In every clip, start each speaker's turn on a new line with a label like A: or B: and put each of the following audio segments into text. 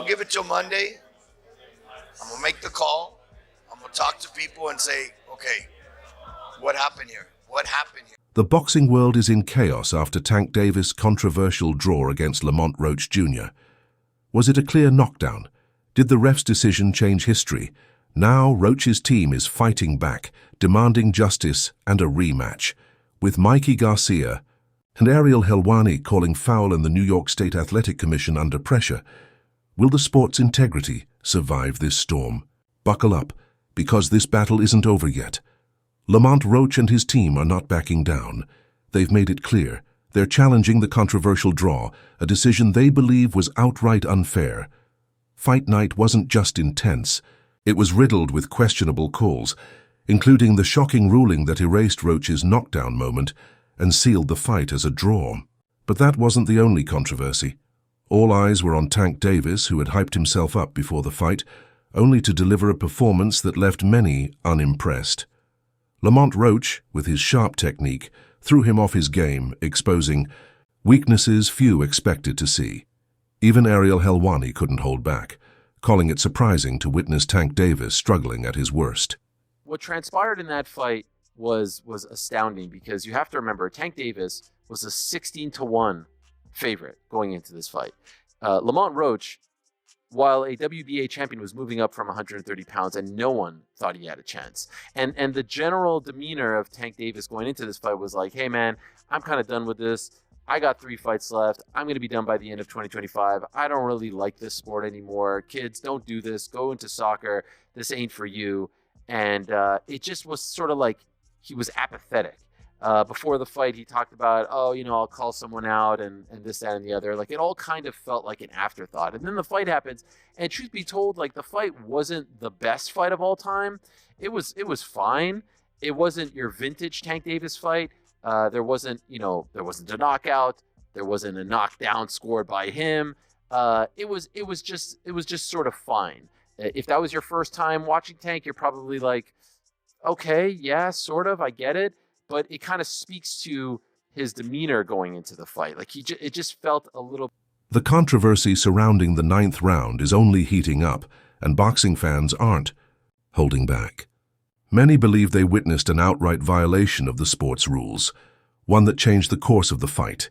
A: gonna give it till Monday. I'm gonna make the call. I'm gonna talk to people and say, okay, what happened here? What happened here?
B: The boxing world is in chaos after Tank Davis' controversial draw against Lamont Roach Jr. Was it a clear knockdown? Did the ref's decision change history? Now Roach's team is fighting back, demanding justice and a rematch, with Mikey Garcia and Ariel Helwani calling foul and the New York State Athletic Commission under pressure. Will the sport's integrity survive this storm? Buckle up, because this battle isn't over yet. Lamont Roach and his team are not backing down. They've made it clear. They're challenging the controversial draw, a decision they believe was outright unfair. Fight night wasn't just intense. It was riddled with questionable calls, including the shocking ruling that erased Roach's knockdown moment and sealed the fight as a draw. But that wasn't the only controversy. All eyes were on Tank Davis, who had hyped himself up before the fight, only to deliver a performance that left many unimpressed. Lamont Roach, with his sharp technique, threw him off his game, exposing weaknesses few expected to see. Even Ariel Helwani couldn't hold back, calling it surprising to witness Tank Davis struggling at his worst.
C: What transpired in that fight was astounding, because you have to remember Tank Davis was a 16-1 favorite going into this fight. Lamont Roach, while a WBA champion, was moving up from 130 pounds, and no one thought he had a chance. And the general demeanor of Tank Davis going into this fight was like, hey man, I'm kind of done with this. I got 3 fights left. I'm going to be done by the end of 2025. I don't really like this sport anymore. Kids, don't do this. Go into soccer. This ain't for you. And it just was sort of like he was apathetic. Before the fight, he talked about, oh, I'll call someone out and this, that, and the other. Like, it all kind of felt like an afterthought. And then the fight happens. And truth be told, like, the fight wasn't the best fight of all time. It was fine. It wasn't your vintage Tank Davis fight. There wasn't a knockout. There wasn't a knockdown scored by him. It was just sort of fine. If that was your first time watching Tank, you're probably like, okay, yeah, sort of, I get it. But it kind of speaks to his demeanor going into the fight. Like it just felt a little.
B: The controversy surrounding the 9th round is only heating up, and boxing fans aren't holding back. Many believe they witnessed an outright violation of the sport's rules, one that changed the course of the fight.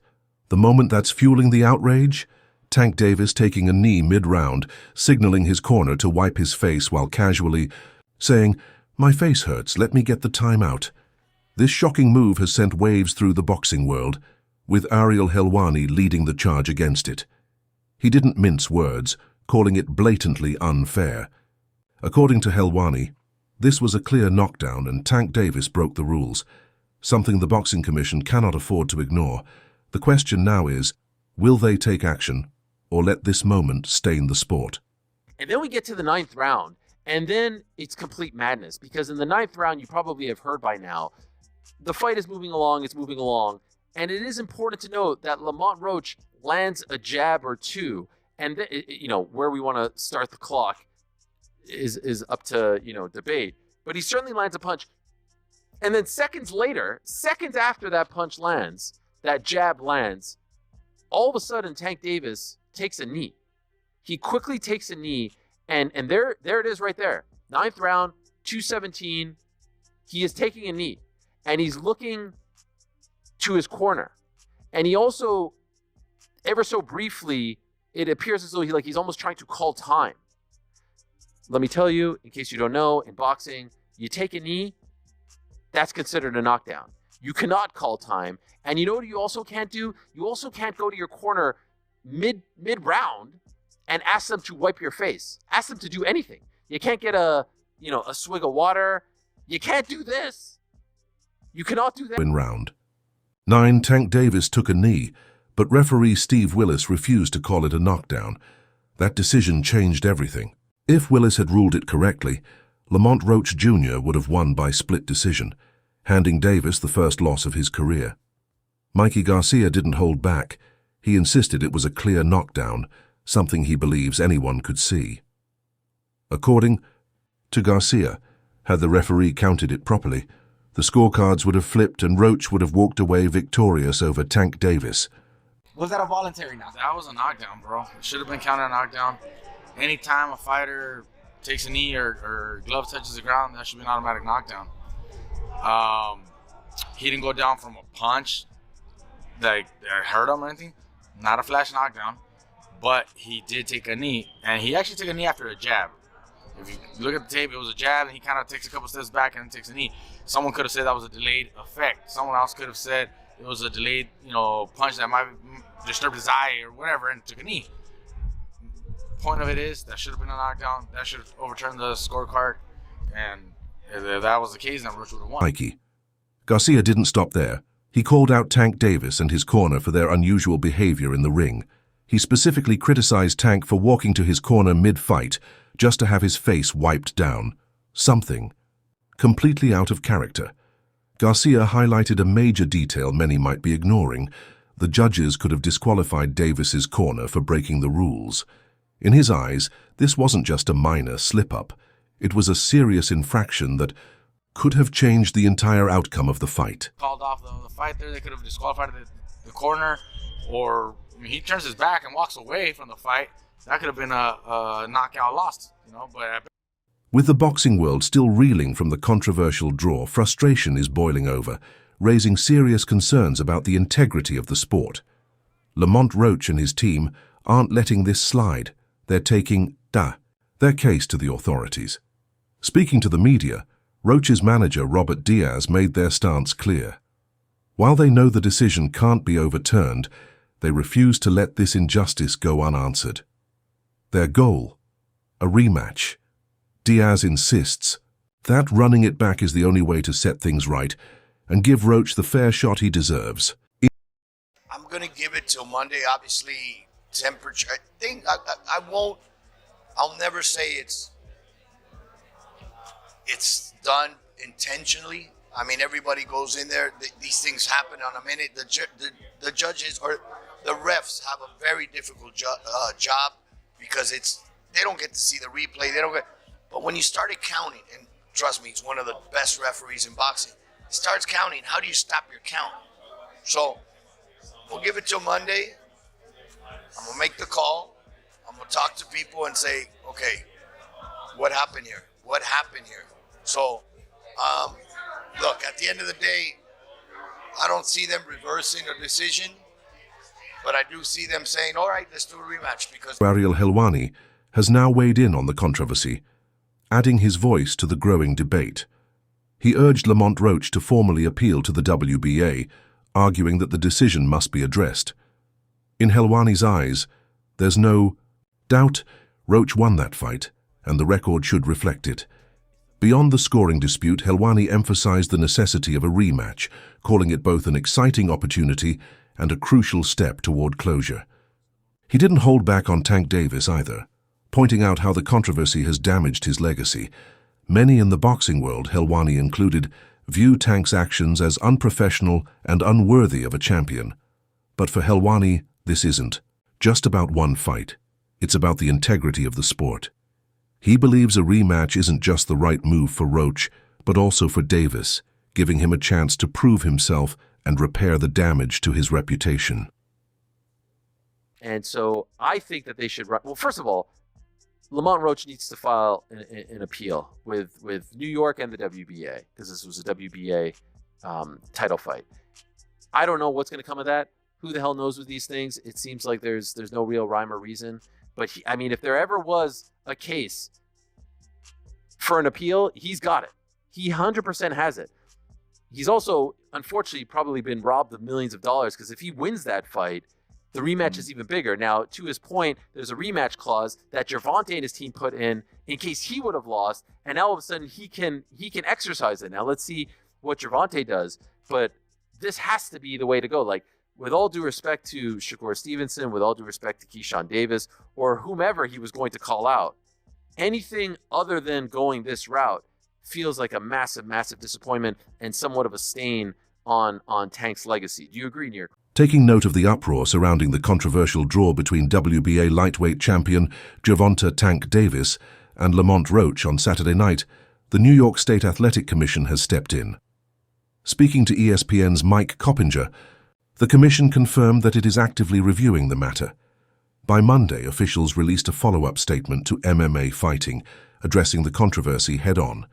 B: The moment that's fueling the outrage? Tank Davis taking a knee mid-round, signaling his corner to wipe his face while casually saying, "My face hurts, let me get the timeout." This shocking move has sent waves through the boxing world, with Ariel Helwani leading the charge against it. He didn't mince words, calling it blatantly unfair. According to Helwani, this was a clear knockdown and Tank Davis broke the rules, something the Boxing Commission cannot afford to ignore. The question now is, will they take action or let this moment stain the sport?
C: And then we get to the 9th round, and then it's complete madness, because in the 9th round, you probably have heard by now, the fight is moving along, and it is important to note that Lamont Roach lands a jab or two, and where we want to start the clock is up to debate, but he certainly lands a punch. And then seconds after that punch lands, that jab lands, all of a sudden Tank Davis takes a knee. He quickly takes a knee, and there it is right there. 9th round, 217. He is taking a knee, and he's looking to his corner. And he also, ever so briefly, it appears as though he's almost trying to call time. Let me tell you, in case you don't know, in boxing, you take a knee, that's considered a knockdown. You cannot call time. And you know what you also can't do? You also can't go to your corner mid-round and ask them to wipe your face. Ask them to do anything. You can't get a swig of water. You can't do this. You cannot do that.
B: In round 9, Tank Davis took a knee, but referee Steve Willis refused to call it a knockdown. That decision changed everything. If Willis had ruled it correctly, Lamont Roach Jr. would have won by split decision, handing Davis the first loss of his career. Mikey Garcia didn't hold back. He insisted it was a clear knockdown, something he believes anyone could see. According to Garcia, had the referee counted it properly, the scorecards would have flipped and Roach would have walked away victorious over Tank Davis.
D: Was that a voluntary knockdown?
E: That was a knockdown, bro. It should have been counted a knockdown.
D: anytime a fighter takes a knee or glove touches the ground, that should be an automatic knockdown. He didn't go down from a punch that hurt him or anything. Not a flash knockdown, but he did take a knee, and he actually took a knee after a jab. If you look at the tape, it was a jab, and he kind of takes a couple steps back and then takes a knee. Someone could have said that was a delayed effect. Someone else could have said it was a delayed, punch that might disturb his eye or whatever, and took a knee. Point of it is that should have been a knockdown. That should have overturned the scorecard, and if that was the case, then Roach would have won.
B: Mikey Garcia didn't stop there. He called out Tank Davis and his corner for their unusual behavior in the ring. He specifically criticized Tank for walking to his corner mid-fight just to have his face wiped down. Something completely out of character. Garcia highlighted a major detail many might be ignoring. The judges could have disqualified Davis's corner for breaking the rules. In his eyes, this wasn't just a minor slip-up. It was a serious infraction that could have changed the entire outcome of the fight.
D: Called off the fight there. They could have disqualified the corner, or he turns his back and walks away from the fight. That could have been a knockout loss, but...
B: With the boxing world still reeling from the controversial draw, frustration is boiling over, raising serious concerns about the integrity of the sport. Lamont Roach and his team aren't letting this slide. They're taking their case to the authorities. Speaking to the media, Roach's manager Robert Diaz made their stance clear. While they know the decision can't be overturned, they refuse to let this injustice go unanswered. Their goal, a rematch. Diaz insists that running it back is the only way to set things right and give Roach the fair shot he deserves.
A: I'm going to give it till Monday. Obviously, temperature. I'll never say it's done intentionally. I mean, everybody goes in there. These things happen on a minute. The judges or the refs have a very difficult job because they don't get to see the replay. But when you started counting, and trust me, he's one of the best referees in boxing. He starts counting. How do you stop your count? So we'll give it till Monday. I'm gonna make the call. I'm gonna talk to people and say, okay, what happened here? What happened here? So, look, at the end of the day, I don't see them reversing a decision, but I do see them saying, all right, let's do a rematch because...
B: Ariel Helwani has now weighed in on the controversy, adding his voice to the growing debate. He urged Lamont Roach to formally appeal to the WBA, arguing that the decision must be addressed. In Helwani's eyes, there's no doubt Roach won that fight, and the record should reflect it. Beyond the scoring dispute, Helwani emphasized the necessity of a rematch, calling it both an exciting opportunity and a crucial step toward closure. He didn't hold back on Tank Davis either, pointing out how the controversy has damaged his legacy. Many in the boxing world, Helwani included, view Tank's actions as unprofessional and unworthy of a champion. But for Helwani, this isn't just about one fight. It's about the integrity of the sport. He believes a rematch isn't just the right move for Roach, but also for Davis, giving him a chance to prove himself and repair the damage to his reputation.
C: And so I think that they should... Well, first of all, Lamont Roach needs to file an appeal with New York and the WBA, because this was a WBA title fight. I don't know what's going to come of that. Who the hell knows with these things? It seems like there's no real rhyme or reason. But, if there ever was a case for an appeal, he's got it. He 100% has it. He's also, unfortunately, probably been robbed of millions of dollars, because if he wins that fight, the rematch is even bigger. Now, to his point, there's a rematch clause that Gervonta and his team put in case he would have lost, and now all of a sudden he can exercise it. Now, let's see what Gervonta does, but this has to be the way to go. Like, with all due respect to Shakur Stevenson, with all due respect to Keyshawn Davis, or whomever he was going to call out, anything other than going this route feels like a massive, massive disappointment and somewhat of a stain on Tank's legacy. Do you agree, Nir?
B: Taking note of the uproar surrounding the controversial draw between WBA lightweight champion Gervonta Tank Davis and Lamont Roach on Saturday night, the New York State Athletic Commission has stepped in. Speaking to ESPN's Mike Coppinger, the commission confirmed that it is actively reviewing the matter. By Monday, officials released a follow-up statement to MMA Fighting, addressing the controversy head-on.